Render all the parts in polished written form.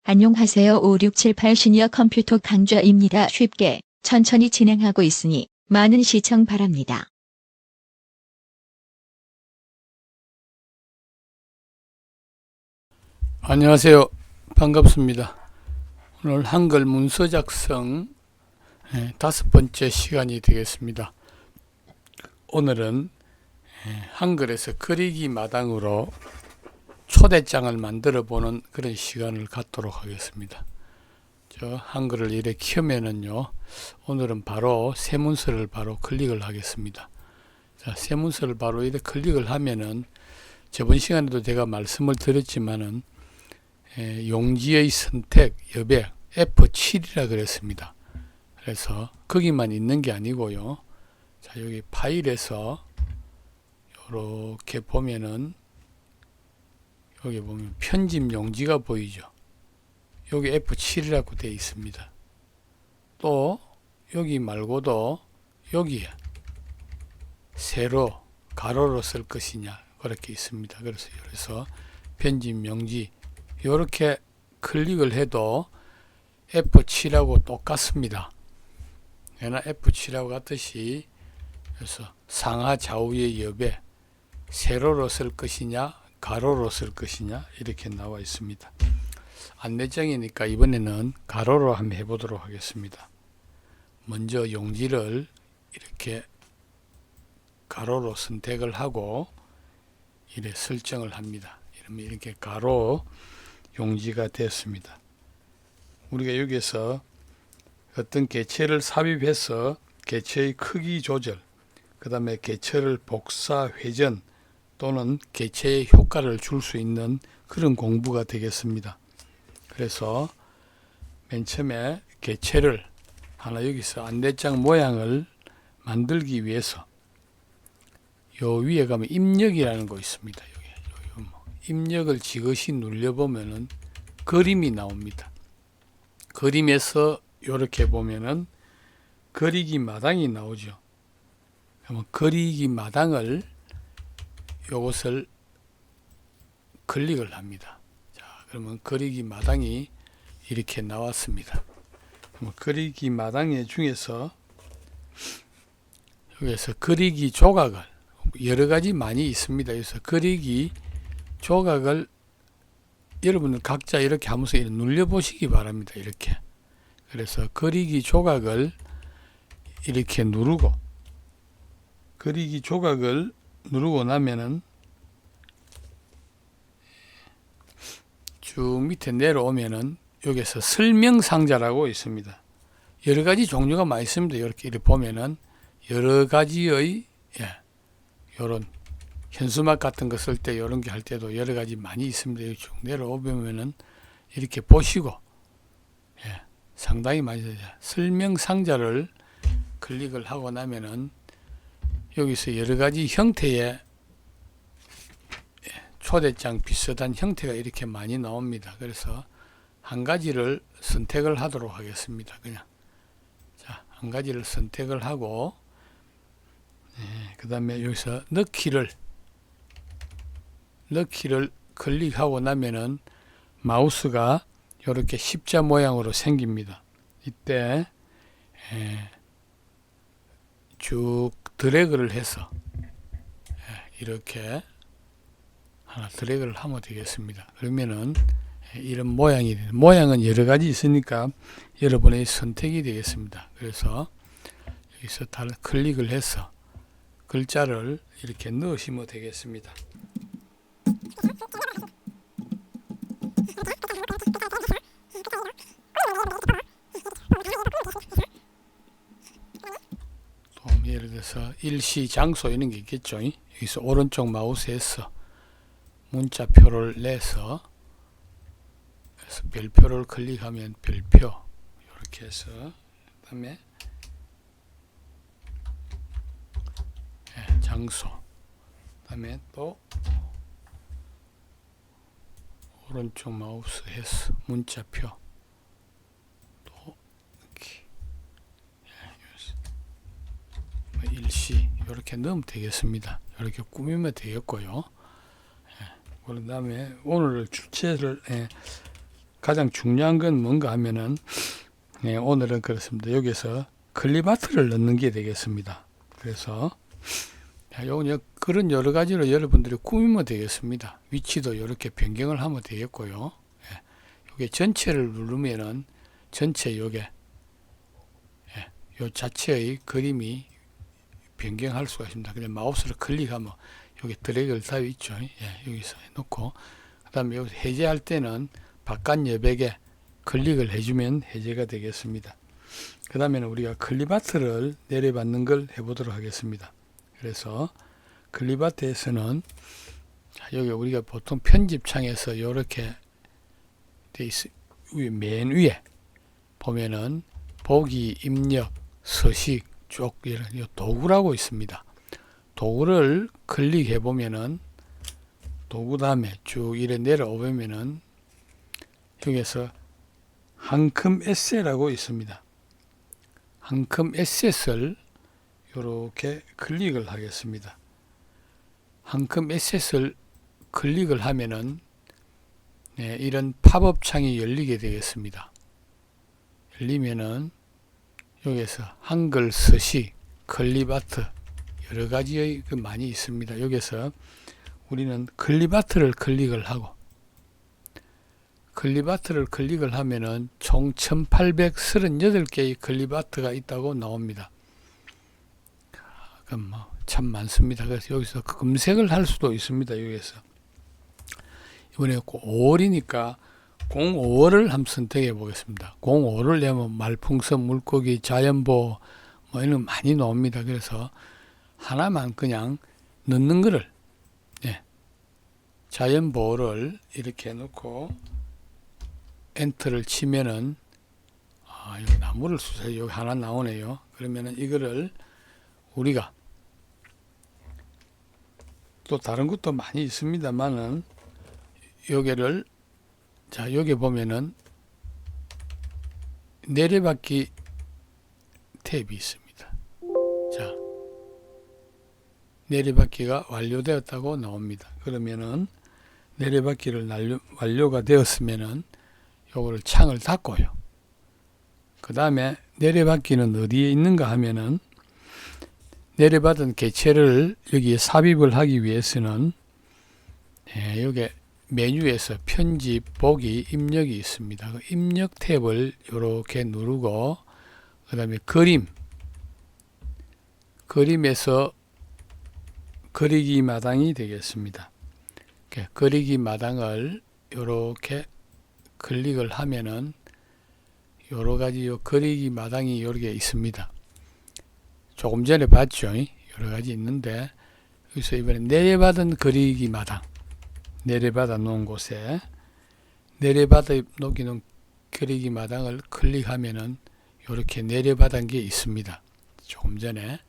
안녕하세요. 5678 시니어 컴퓨터 강좌입니다. 쉽게, 천천히 진행하고 있으니 많은 시청 바랍니다. 안녕하세요. 반갑습니다. 오늘 한글 문서 작성 5번째 시간이 되겠습니다. 오늘은 한글에서 그리기 마당으로 초대장을 만들어 보는 그런 시간을 갖도록 하겠습니다. 한글을 이렇게 켜면은요, 오늘은 바로 새 문서를 바로 클릭을 하겠습니다. 자, 새 문서를 바로 이렇게 클릭을 하면은 저번 시간에도 제가 말씀을 드렸지만은 용지의 선택, 여백, F7이라 그랬습니다. 그래서 거기만 있는 게 아니고요. 자, 여기 파일에서 이렇게 보면은 여기 보면 편집 용지가 보이죠. 여기 F7이라고 되어 있습니다. 또 여기 말고도 여기에 세로, 가로로 쓸 것이냐 그렇게 있습니다. 그래서 편집 용지 이렇게 클릭을 해도 F7하고 똑같습니다. 얘는 F7하고 같듯이 그래서 상하 좌우의 여백 세로로 쓸 것이냐 가로로 쓸 것이냐 이렇게 나와 있습니다. 안내장이니까 이번에는 가로로 한번 해보도록 하겠습니다. 먼저 용지를 이렇게 가로로 선택을 하고 이렇게 설정을 합니다. 이러면 이렇게 가로 용지가 됐습니다. 우리가 여기서 어떤 개체를 삽입해서 개체의 크기 조절, 그 다음에 개체를 복사, 회전 또는 개체의 효과를 줄 수 있는 그런 공부가 되겠습니다. 그래서 맨 처음에 개체를 하나 여기서 안내장 모양을 만들기 위해서 요 위에 가면 입력이라는 거 있습니다. 여기 입력을 지그시 눌려보면은 그림이 나옵니다. 그림에서 이렇게 보면은 그리기 마당이 나오죠. 그러면 그리기 마당을 요것을 클릭을 합니다. 자, 그러면 그리기 마당이 이렇게 나왔습니다. 그러면 그리기 마당 중에서 여기서 그리기 조각을 여러 가지 많이 있습니다. 그래서 그리기 조각을 여러분은 각자 이렇게 하면서 눌려보시기 바랍니다. 이렇게. 그래서 그리기 조각을 이렇게 누르고 그리기 조각을 누르고 나면은 쭉 밑에 내려오면은 여기서 설명 상자라고 있습니다. 여러 가지 종류가 많이 있습니다. 이렇게 보면은 여러 가지의 요런 현수막 같은 거 쓸 때 이런 게 할 때도 여러 가지 많이 있습니다. 쭉 내려오면은 이렇게 보시고 상당히 많이 되죠. 설명 상자를 클릭을 하고 나면은 여기서 여러 가지 형태의 초대장 비슷한 형태가 이렇게 많이 나옵니다. 그래서 한 가지를 선택을 하도록 하겠습니다. 그냥 자, 한 가지를 선택을 하고 그 다음에 여기서 넣기를 클릭하고 나면은 마우스가 이렇게 십자 모양으로 생깁니다. 이때 쭉 드래그를 해서 이렇게 하나 드래그를 하면 되겠습니다. 그러면은 이런 모양은 여러 가지 있으니까 여러분의 선택이 되겠습니다. 그래서 여기서 클릭을 해서 글자를 이렇게 넣으시면 되겠습니다. 또 예를 들어서 일시 장소 이런 게 있겠죠. 여기서 오른쪽 마우스에서 문자표를 내서 별표를 클릭하면 별표 이렇게 해서 그 다음에 장소 그 다음에 또 오른쪽 마우스 해서 문자표 또 이렇게 일시 이렇게 넣으면 되겠습니다. 이렇게 꾸미면 되겠고요. 그 다음에 오늘 주체를 가장 중요한 건 뭔가 하면은 오늘은 그렇습니다. 여기서 클립아트를 넣는 게 되겠습니다. 그래서 요건 그런 여러 가지로 여러분들이 꾸미면 되겠습니다. 위치도 이렇게 변경을 하면 되겠고요. 요게 전체를 누르면은 전체 요게 요 자체의 그림이 변경할 수가 있습니다. 그냥 마우스를 클릭하면 여기 드래그를 다 있죠. 여기서 놓고 그 다음에 여기서 해제할 때는 바깥 여백에 클릭을 해주면 해제가 되겠습니다. 그 다음에는 우리가 클립아트를 내려받는 걸 해보도록 하겠습니다. 그래서 클립아트에서는 여기 우리가 보통 편집창에서 이렇게 맨 위에 보면은 보기, 입력, 서식 쭉 이런 도구라고 있습니다. 도구를 클릭해 보면은 도구 다음에 쭉 이래 내려오면은 여기서 한컴 에셋이라고 있습니다. 한컴 에셋을 이렇게 클릭을 하겠습니다. 한컴 에셋을 클릭을 하면은 이런 팝업 창이 열리게 되겠습니다. 열리면은 여기서 한글 서식, 클립아트 여러 가지의 많이 있습니다. 여기서 우리는 클립아트를 클릭을 하고 클립아트를 클릭을 하면은 총 1838개의 클립아트가 있다고 나옵니다. 그럼 참 많습니다. 그래서 여기서 검색을 할 수도 있습니다. 여기서 이번에 5월이니까 05월을 한번 선택해 보겠습니다. 05를 내면 말풍선, 물고기, 자연보호 이런 거 많이 나옵니다. 그래서 하나만 그냥 넣는 거를 자연보호를 이렇게 놓고 엔터를 치면은 여기 나무를 수세 여기 하나 나오네요. 그러면은 이거를 우리가 또 다른 것도 많이 있습니다만은 여기를 자 여기 보면은 내려받기 탭이 있습니다. 자 내려받기가 완료되었다고 나옵니다. 그러면은 내려받기를 완료가 되었으면은 요거를 창을 닫고요. 그 다음에 내려받기는 어디에 있는가 하면은 내려받은 개체를 여기에 삽입을 하기 위해서는 여기 메뉴에서 편집, 보기, 입력이 있습니다. 그 입력 탭을 이렇게 누르고 그 다음에 그림에서 그리기 마당이 되겠습니다. 그리기 마당을 이렇게 클릭을 하면은 여러 가지 그리기 마당이 여러 있습니다. 조금 전에 봤죠? 여러 가지 있는데 여기서 이번에 내려받은 그리기 마당 내려받아 놓은 곳에 내려받아 놓기는 그리기 마당을 클릭하면은 이렇게 내려받은 게 있습니다. 조금 전에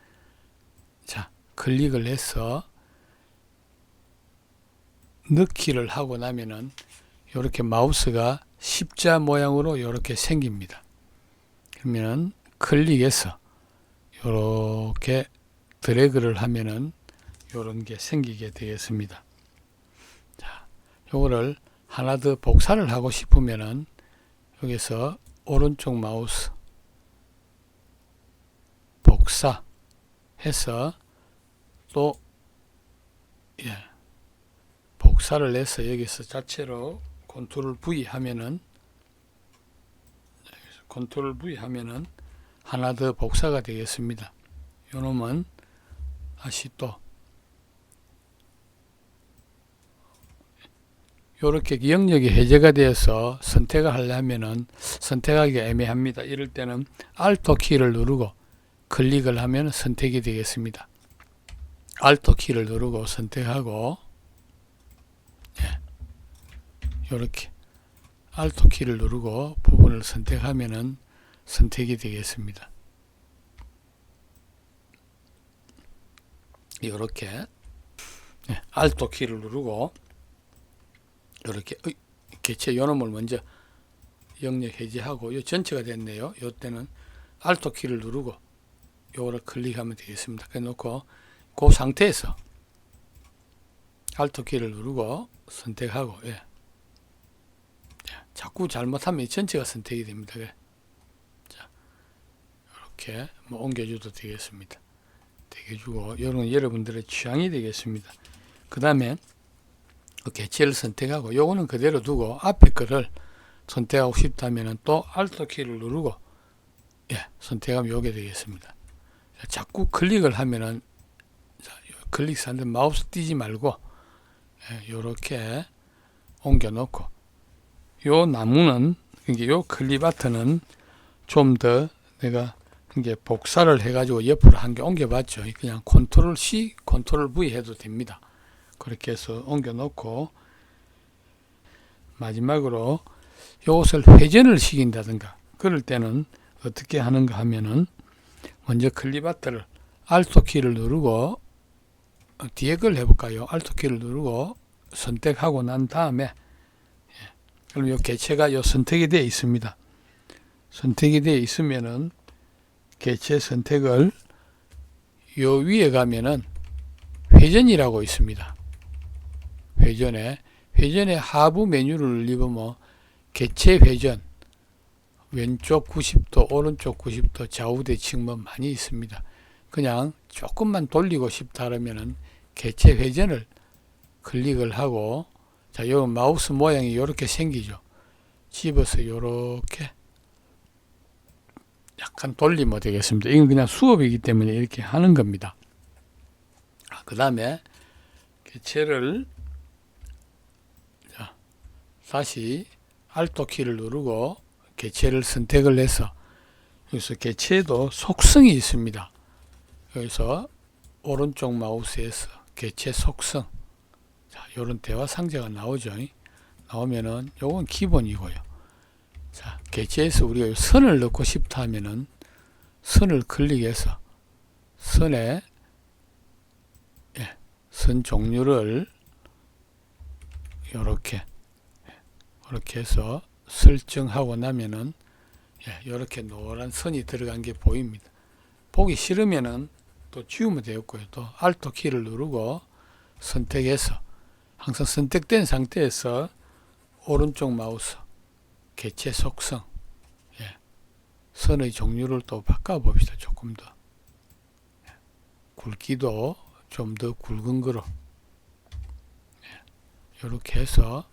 자 클릭을 해서 넣기를 하고 나면은 이렇게 마우스가 십자 모양으로 이렇게 생깁니다. 그러면 클릭해서 이렇게 드래그를 하면은 이런 게 생기게 되겠습니다. 자, 요거를 하나 더 복사를 하고 싶으면은 여기서 오른쪽 마우스 복사 해서 또 복사를 해서 여기서 자체로 컨트롤 V 하면은 하나 더 복사가 되겠습니다. 요놈은 다시 또 요렇게 영역이 해제가 되어서 선택을 하려면은 선택하기가 애매합니다. 이럴 때는 Alt 키를 누르고 클릭을 하면 선택이 되겠습니다. Alt 키를 누르고 선택하고 요렇게 Alt 키를 누르고 부분을 선택하면은 선택이 되겠습니다. 요렇게 Alt 키를 누르고 이렇게 개체 요놈을 먼저 영역 해제하고 요 전체가 됐네요. 요 때는 Alt 키를 누르고 요거를 클릭하면 되겠습니다. 그래 놓고 그 상태에서 Alt 키를 누르고 선택하고 자꾸 잘못하면 이 전체가 선택이 됩니다. 그래. 자, 이렇게 뭐 옮겨줘도 되겠습니다. 되게주고 이런 여러분들의 취향이 되겠습니다. 그 다음에 개체를 선택하고 요거는 그대로 두고 앞에 거를 선택하고 싶다면 또 Alt 키를 누르고 선택하면 요게 되겠습니다. 자, 자꾸 클릭을 하면은 클릭하는데 마우스 띄지 말고 요렇게 옮겨 놓고 요 나무는 요 클릭 버튼은 좀 더 내가 이게 복사를 해가지고 옆으로 한 개 옮겨봤죠. 그냥 컨트롤 C, 컨트롤 V 해도 됩니다. 그렇게 해서 옮겨 놓고 마지막으로 이것을 회전을 시킨다든가 그럴 때는 어떻게 하는가 하면은 먼저 클릭 버튼을 Alt 키를 누르고 뒤에 걸 해볼까요? Alt 키를 누르고 선택하고 난 다음에 그럼 이 개체가 요 선택이 되어 있습니다. 선택이 되어 있으면은 개체 선택을 요 위에 가면은 회전이라고 있습니다. 회전에 하부 메뉴를 눌러보면 개체 회전 왼쪽 90도 오른쪽 90도 좌우 대칭 뭐 많이 있습니다. 그냥 조금만 돌리고 싶다 하면은 개체 회전을 클릭을 하고 자, 요 마우스 모양이 이렇게 생기죠. 집어서 요렇게 약간 돌리면 되겠습니다. 이건 그냥 수업이기 때문에 이렇게 하는 겁니다. 그 다음에 개체를 다시 Alt 키를 누르고 개체를 선택을 해서 여기서 개체에도 속성이 있습니다. 여기서 오른쪽 마우스에서 개체 속성 자, 요런 대화 상자가 나오죠. 나오면은 요건 기본이고요. 자, 개체에서 우리가 선을 넣고 싶다 하면은 선을 클릭해서 선에 선 종류를 요렇게 해서 설정하고 나면은 이렇게 노란 선이 들어간 게 보입니다. 보기 싫으면은 또 지우면 되었고요. 또 Alt 키를 누르고 선택해서 항상 선택된 상태에서 오른쪽 마우스 개체 속성 선의 종류를 또 바꿔 봅시다. 조금 더 굵기도 좀 더 굵은 거로 이렇게 해서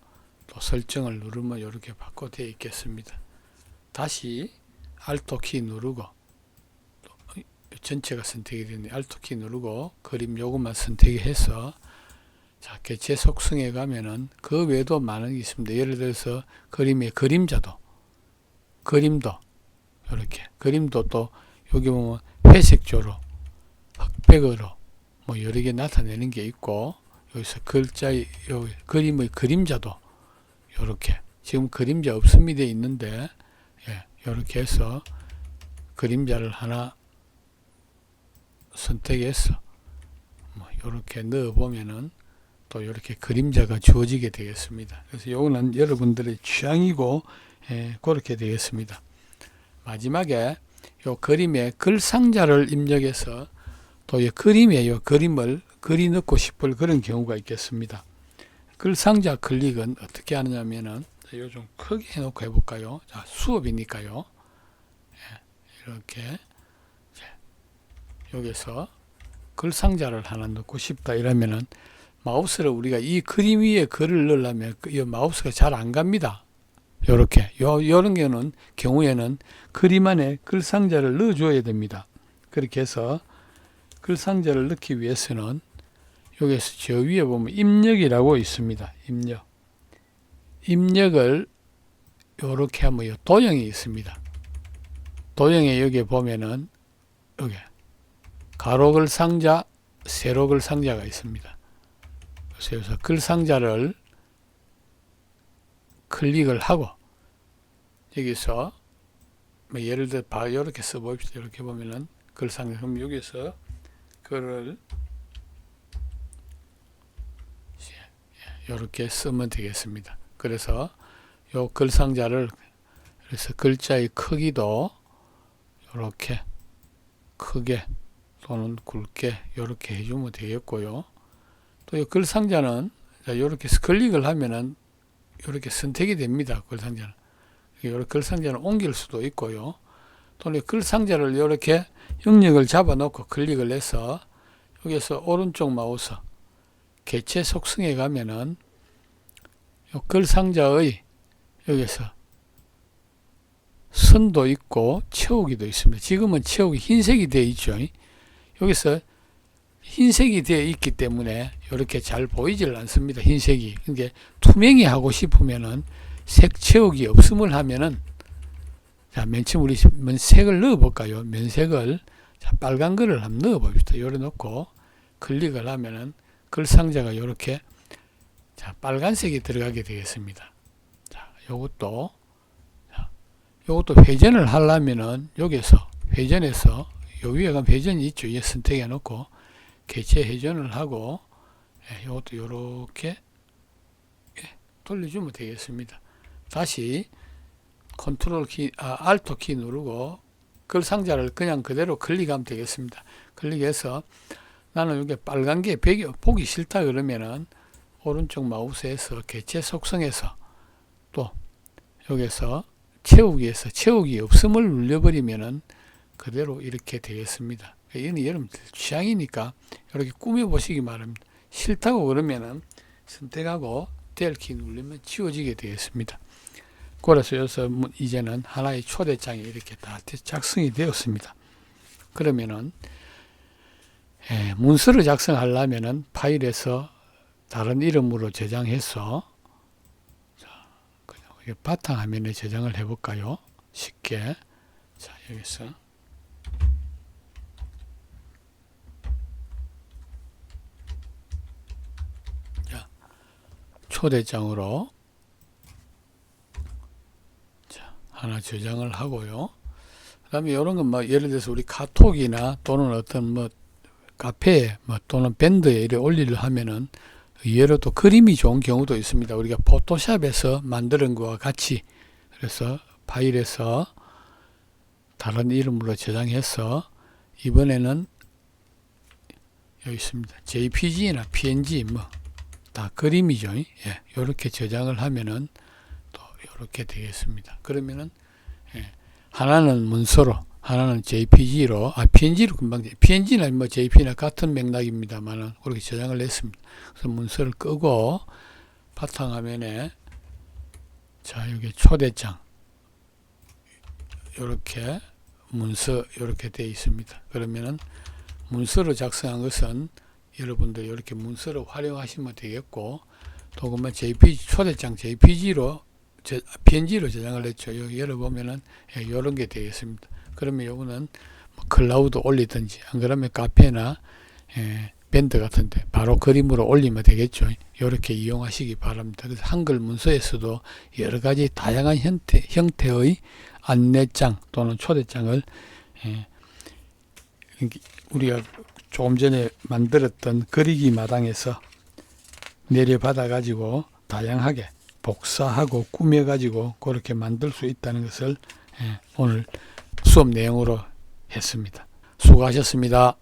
또 설정을 누르면 이렇게 바꿔 되어 있겠습니다. 다시 Alt 키 누르고 또 전체가 선택이 되네. Alt 키 누르고 그림 요것만 선택해서 자, 개체 속성에 가면은 그 외에도 많은 게 있습니다. 예를 들어서 그림의 그림도 이렇게 그림도 또 여기 보면 회색조로 흑백으로 뭐 여러 개 나타내는 게 있고 여기서 글자의 그림의 그림자도 이렇게 지금 그림자 없음이 되어 있는데 이렇게 해서 그림자를 하나 선택해서 뭐 이렇게 넣어 보면은 또 이렇게 그림자가 주어지게 되겠습니다. 그래서 요거는 여러분들의 취향이고 그렇게 되겠습니다. 마지막에 요 그림에 글 상자를 입력해서 또 이 그림에 요 그림을 그리 넣고 싶을 그런 경우가 있겠습니다. 글 상자 클릭은 어떻게 하느냐면은 요 좀 크게 해놓고 해볼까요? 자, 수업이니까요. 이렇게 여기서 글 상자를 하나 넣고 싶다 이러면은 마우스를 우리가 이 그림 위에 글을 넣으려면 이 마우스가 잘 안 갑니다. 요렇게 요런 경우에는 그림 안에 글 상자를 넣어 줘야 됩니다. 그렇게 해서 글 상자를 넣기 위해서는 여기서 저 위에 보면 입력이라고 있습니다. 입력을 요렇게 하면 도형이 있습니다. 도형에 여기 보면은 여기 가로글 상자, 세로글 상자가 있습니다. 그래서 글 상자를 클릭을 하고 여기서 뭐 예를 들어 이렇게 써봅시다. 이렇게 보면은 글 상자 그럼 여기서 글을 이렇게 쓰면 되겠습니다. 그래서 요 글 상자를 그래서 글자의 크기도 이렇게 크게 또는 굵게 이렇게 해주면 되겠고요. 또 이 글 상자는 이렇게 클릭을 하면은 이렇게 선택이 됩니다. 글상자는. 이렇게 글상자를 옮길 수도 있고요. 또는 글상자를 이렇게 영역을 잡아놓고 클릭을 해서 여기서 오른쪽 마우스 개체 속성에 가면은 이 글상자의 여기서 선도 있고 채우기도 있습니다. 지금은 채우기 흰색이 되어 있죠. 여기서 흰색이 되어 있기 때문에 이렇게 잘 보이질 않습니다. 흰색이. 그러니까 투명히 하고 싶으면은 색 채우기 없음을 하면은 자, 맨 처음 우리 색을 넣어 볼까요? 면색을 자, 빨간 거를 한번 넣어 봅시다. 요래 놓고 클릭을 하면은 글상자가 이렇게 자, 빨간색이 들어가게 되겠습니다. 자, 요것도 회전을 하려면은 여기서 회전해서 요 위에 가면 회전이 있죠. 이 선택해 놓고 개체 회전을 하고 이것도 요렇게 돌려주면 되겠습니다. 다시 컨트롤 키, 알트 키 누르고 글상자를 그냥 그대로 클릭하면 되겠습니다. 클릭해서 나는 이게 빨간 게 보기 싫다 그러면은 오른쪽 마우스에서 개체 속성에서 또 여기서 채우기에서 채우기 없음을 눌려버리면은 그대로 이렇게 되겠습니다. 이건 여러분들 취향이니까 이렇게 꾸며보시기 바랍니다. 싫다고 그러면은 선택하고 델 키 누르면 지워지게 되겠습니다. 그래서 여기서 이제는 하나의 초대장이 이렇게 다 작성이 되었습니다. 그러면은 문서를 작성하려면은 파일에서 다른 이름으로 저장해서 자, 그냥 바탕화면에 저장을 해볼까요? 쉽게. 자, 여기서 자, 초대장으로 자, 하나 저장을 하고요. 그 다음에 이런 건 뭐 예를 들어서 우리 카톡이나 또는 어떤 뭐 카페에 뭐 또는 밴드에 이렇게 올리려 하면은 의외로 또 그림이 좋은 경우도 있습니다. 우리가 포토샵에서 만드는 것과 같이 그래서 파일에서 다른 이름으로 저장해서 이번에는 여기 있습니다. JPG나 PNG 뭐 다 그림이죠. 예, 이렇게 저장을 하면은 또 이렇게 되겠습니다. 그러면은 하나는 문서로 하나는 JPG로, PNG로 금방, PNG나 뭐 JP나 같은 맥락입니다만은 그렇게 저장을 했습니다. 그래서 문서를 끄고 바탕화면에 자, 여기 초대장 이렇게 문서 이렇게 되어 있습니다. 그러면은 문서로 작성한 것은 여러분들 이렇게 문서로 활용하시면 되겠고, 또 그만 JPG 초대장 JPG로 PNG로 저장을 했죠. 여기 열어보면은 이런 게 되겠습니다. 그러면 요거는 뭐 클라우드 올리든지 안 그러면 카페나 밴드 같은데 바로 그림으로 올리면 되겠죠. 이렇게 이용하시기 바랍니다. 그래서 한글 문서에서도 여러 가지 다양한 형태의 안내장 또는 초대장을 우리가 조금 전에 만들었던 그리기 마당에서 내려받아 가지고 다양하게 복사하고 꾸며 가지고 그렇게 만들 수 있다는 것을 오늘 수업 내용으로 했습니다. 수고하셨습니다.